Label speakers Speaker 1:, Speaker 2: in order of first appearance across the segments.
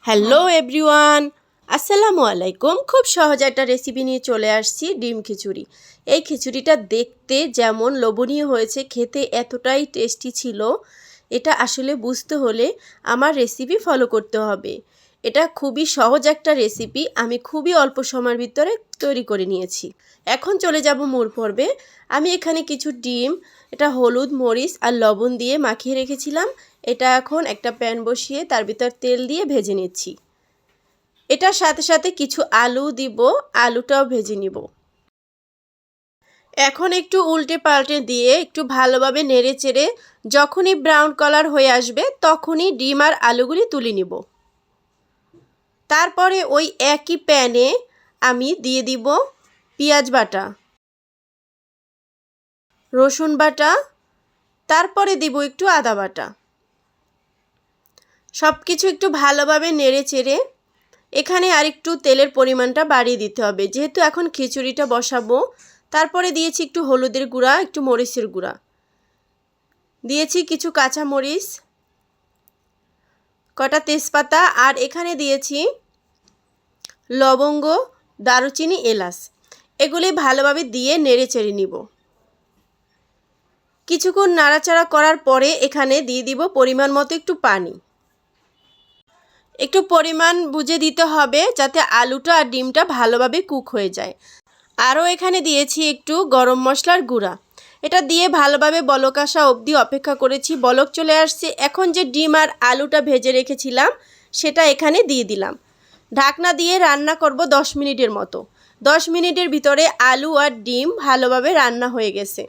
Speaker 1: Hello everyone, আসসালামু আলাইকুম। খুব সহজ একটা রেসিপি নিয়ে চলে আসছি, ডিম খিচুড়ি। এই খিচুড়িটা দেখতে যেমন লোভনীয় হয়েছে, খেতে এতটাই টেস্টি ছিল। এটা আসলে বুঝতে হলে আমার রেসিপি ফলো করতে হবে। এটা খুবই সহজ একটা রেসিপি, আমি খুবই অল্প সময়ের ভিতরে তৈরি করে নিয়েছি। এখন চলে যাব মূল পর্বে। আমি এখানে কিছু ডিম, এটা হলুদ, মরিচ আর লবণ দিয়ে মাখিয়ে রেখেছিলাম। এটা এখন একটা প্যান বসিয়ে তার ভিতর তেল দিয়ে ভেজে নিচ্ছি। এটার সাথে সাথে কিছু আলু দিব, আলুটাও ভেজে নিব। এখন একটু উল্টে পাল্টে দিয়ে একটু ভালোভাবে নেড়ে চেড়ে যখনই ব্রাউন কালার হয়ে আসবে তখনই ডিম আর আলুগুলি তুলে নিব। তারপরে ওই একই প্যানে আমি দিয়ে দিব পেঁয়াজ বাটা, রসুন বাটা, তারপরে দিব একটু আদা বাটা। সব কিছু একটু ভালোভাবে নেড়ে চেড়ে এখানে আরেকটু তেলের পরিমাণটা বাড়িয়ে দিতে হবে, যেহেতু এখন খিচুড়িটা বসাবো। তারপরে দিয়েছি একটু হলুদের গুঁড়া, একটু মরিচের গুঁড়া, দিয়েছি কিছু কাঁচা মরিচ, কটা তেজপাতা, আর এখানে দিয়েছি লবঙ্গ, দারুচিনি, এলাচ। এগুলি ভালোভাবে দিয়ে নেড়ে চেড়ে নিব। কিছুক্ষণ নাড়াচাড়া করার পরে এখানে দিয়ে দিব পরিমাণ মতো একটু পানি। একটু পরিমাণ বুঝে দিতে হবে যাতে আলুটা আর ডিমটা ভালোভাবে কুক হয়ে যায়। আরও এখানে দিয়েছি একটু গরম মশলার গুঁড়া। এটা দিয়ে ভালোভাবে বলক আসা অবধি অপেক্ষা করেছি। বলক চলে আসছে। এখন যে ডিম আর আলুটা ভেজে রেখেছিলাম সেটা এখানে দিয়ে দিলাম। ঢাকনা দিয়ে রান্না করব 10 মিনিটের মতো। 10 মিনিটের ভিতরে আলু আর ডিম ভালোভাবে রান্না হয়ে গেছে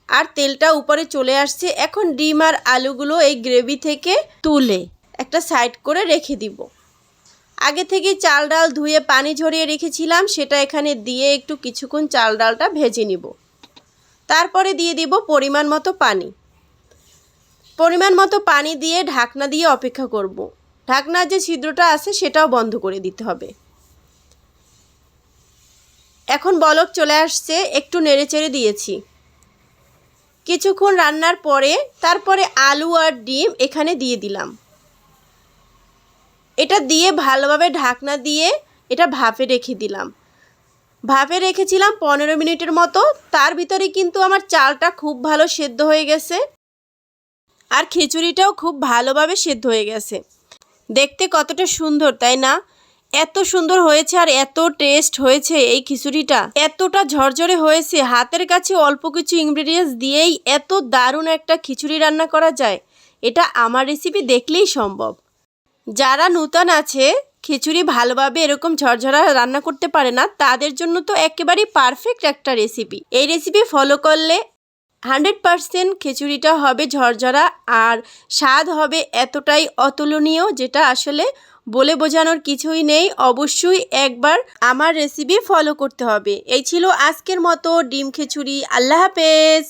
Speaker 1: আর তেলটা উপরে চলে আসছে। এখন ডিম আর আলুগুলো এই গ্রেভি থেকে তুলে একটা সাইড করে রেখে দিব। আগে থেকে চাল ডাল ধুয়ে পানি ঝরিয়ে রেখেছিলাম, সেটা এখানে দিয়ে একটু কিছুক্ষণ চাল ডালটা ভেজে নিব। তারপরে দিয়ে দিব পরিমাণ মতো পানি। পরিমাণ মতো পানি দিয়ে ঢাকনা দিয়ে অপেক্ষা করব। ঢাকনার যে ছিদ্রটা আছে সেটাও বন্ধ করে দিতে হবে। এখন বলক চলে আসছে, একটু নেড়েচেড়ে দিয়েছি। কিছুক্ষণ রান্নার পরে তারপরে আলু আর ডিম এখানে দিয়ে দিলাম। এটা দিয়ে ভালোভাবে ঢাকনা দিয়ে এটা ভাপে রেখে দিলাম। ভাপে রেখেছিলাম 15 মিনিটের মতো। তার ভিতরে কিন্তু আমার চালটা খুব ভালো সেদ্ধ হয়ে গেছে আর খিচুড়িটাও খুব ভালোভাবে সেদ্ধ হয়ে গেছে। দেখতে কতটা সুন্দর, তাই না? এত সুন্দর হয়েছে আর এত টেস্ট হয়েছে এই খিচুড়িটা, এতটা ঝরঝরে হয়েছে। হাতের কাছে অল্প কিছু ইনগ্রেডিয়েন্টস দিয়েই এত দারুণ একটা খিচুড়ি রান্না করা যায়, এটা আমার রেসিপি দেখলেই সম্ভব। যারা নূতন আছে, খিচুড়ি ভালোভাবে এরকম ঝরঝরা রান্না করতে পারে না, তাদের জন্য তো একেবারেই পারফেক্ট একটা রেসিপি। এই রেসিপি ফলো করলে 100% খিচুড়িটা হবে ঝরঝরা আর স্বাদ হবে এতটাই অতুলনীয়, যেটা আসলে বলে বোঝানোর কিছুই নেই। অবশ্যই একবার আমার রেসিপি ফলো করতে হবে। এই ছিল আজকের মতো ডিম খিচুড়ি। আল্লাহ হাফেজ।